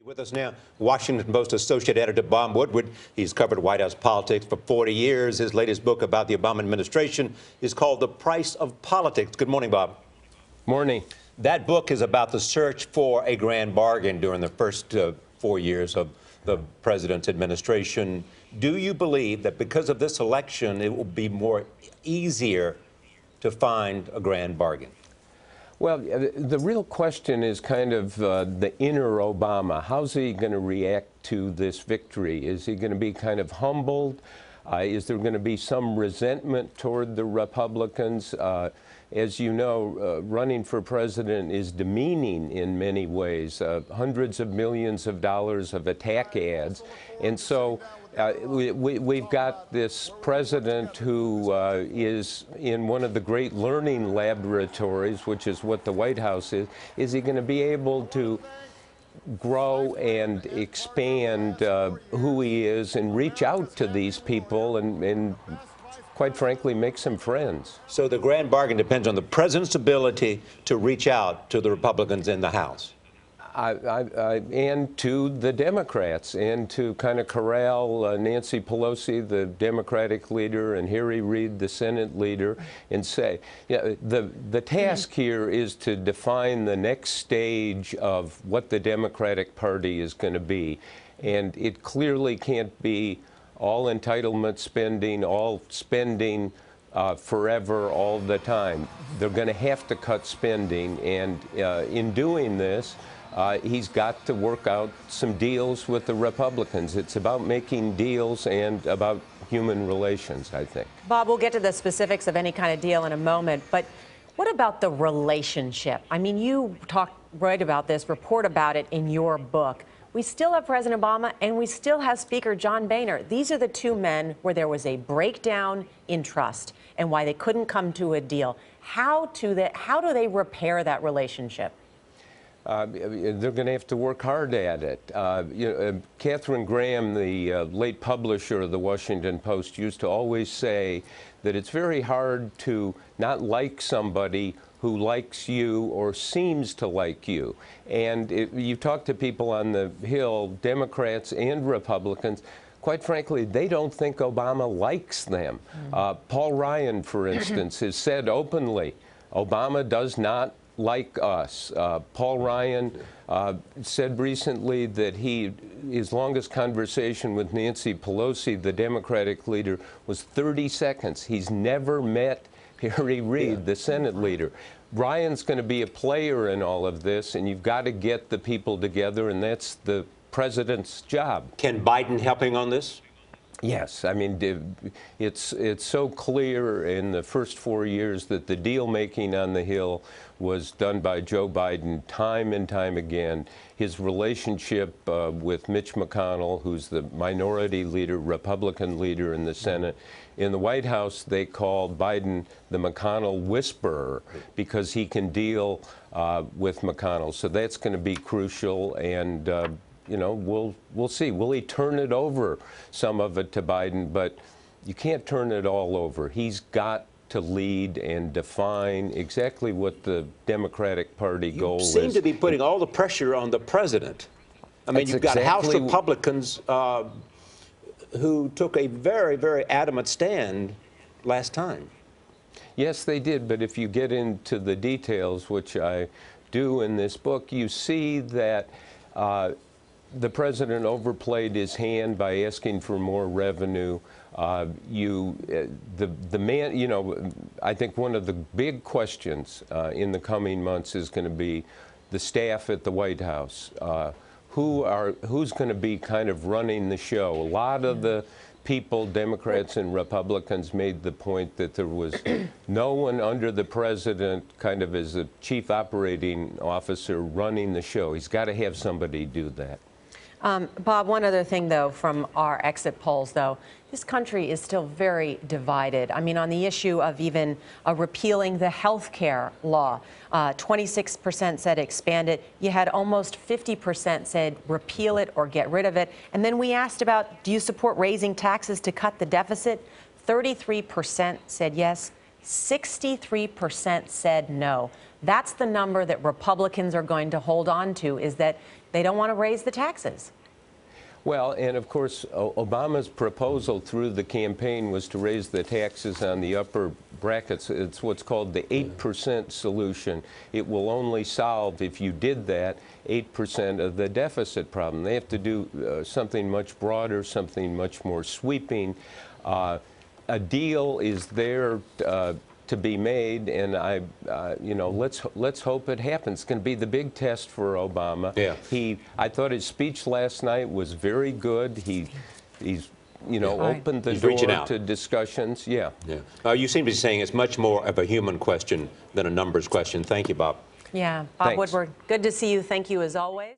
With us now, Washington Post Associate Editor Bob Woodward. He's covered White House politics for 40 years. His latest book about the Obama administration is called The Price of Politics. Good morning, Bob. Morning. That book is about the search for a grand bargain during the first 4 years of the president's administration. Do you believe that because of this election, it will be more easier to find a grand bargain? Well, the real question is kind of the inner Obama. How's he going to react to this victory? Is he going to be kind of humbled? Is there going to be some resentment toward the Republicans? As you know, running for president is demeaning in many ways. Hundreds of millions of dollars of attack ads. And so we've got this president who is in one of the great learning laboratories, which is what the White House is. Is he going to be able to grow and expand who he is and reach out to these people and quite frankly, make some friends? So the grand bargain depends on the president's ability to reach out to the Republicans in the House. And to the Democrats, and to kind of corral Nancy Pelosi, the Democratic leader, and Harry Reid, the Senate leader, and say, yeah, the task here is to define the next stage of what the Democratic Party is going to be. And it clearly can't be all entitlement spending, all spending forever, all the time. They're going to have to cut spending, and in doing this, he's got to work out some deals with the Republicans. It's about making deals and about human relations, I think. Bob, we'll get to the specifics of any kind of deal in a moment, but what about the relationship? I mean, you write about this, report about it in your book. We still have President Obama and we still have Speaker John Boehner. These are the two men where there was a breakdown in trust and why they couldn't come to a deal. How do they repair that relationship? They're going to have to work hard at it. Katharine Graham, the late publisher of the Washington Post, used to always say that it's very hard to not like somebody who likes you or seems to like you. And you talk to people on the Hill, Democrats and Republicans, quite frankly, they don't think Obama likes them. Paul Ryan, for instance, has said openly, Obama does not like us. Paul Ryan said recently that his longest conversation with Nancy Pelosi, the Democratic leader, was 30 seconds. He's never met Harry Reid, the Senate leader. Ryan's going to be a player in all of this, and you've got to get the people together, and that's the president's job. Can Biden helping on this? Yes, I mean, it's so clear in the first 4 years that the deal-making on the Hill was done by Joe Biden time and time again. His relationship with Mitch McConnell, who's the minority leader, Republican leader in the Senate. In the White House, they called Biden the McConnell whisperer because he can deal with McConnell. So that's going to be crucial, and you know, we'll see. Will he turn it over, some of it, to Biden? But you can't turn it all over. He's got to lead and define exactly what the Democratic Party goal is. You seem to be putting all the pressure on the president. I mean, you've got House Republicans who took a very, very adamant stand last time. Yes, they did. But if you get into the details, which I do in this book, you see that the president overplayed his hand by asking for more revenue. The man, you know, I think one of the big questions in the coming months is going to be the staff at the White House. Who's going to be kind of running the show? A lot of the people, Democrats and Republicans, made the point that there was no one under the president kind of as a chief operating officer running the show. He's got to have somebody do that. Bob, one other thing, though, from our exit polls, though, this country is still very divided. I mean, on the issue of even repealing the health care law, 26% said expand it. You had almost 50% said repeal it or get rid of it. And then we asked about, do you support raising taxes to cut the deficit? 33% said yes. 63% said no. That's the number that Republicans are going to hold on to, is that they don't want to raise the taxes. Well, and of course, Obama's proposal through the campaign was to raise the taxes on the upper brackets. It's what's called the 8% solution. It will only solve, if you did that, 8% of the deficit problem. They have to do something much broader, something much more sweeping. A deal is there to be made, and let's hope it happens. It's going to be the big test for Obama. Yeah. I thought his speech last night was very good. He's opened the door to discussions. Yeah. Yeah. You seem to be saying it's much more of a human question than a numbers question. Thank you, Bob. Yeah, Bob Thanks. Woodward, good to see you. Thank you as always.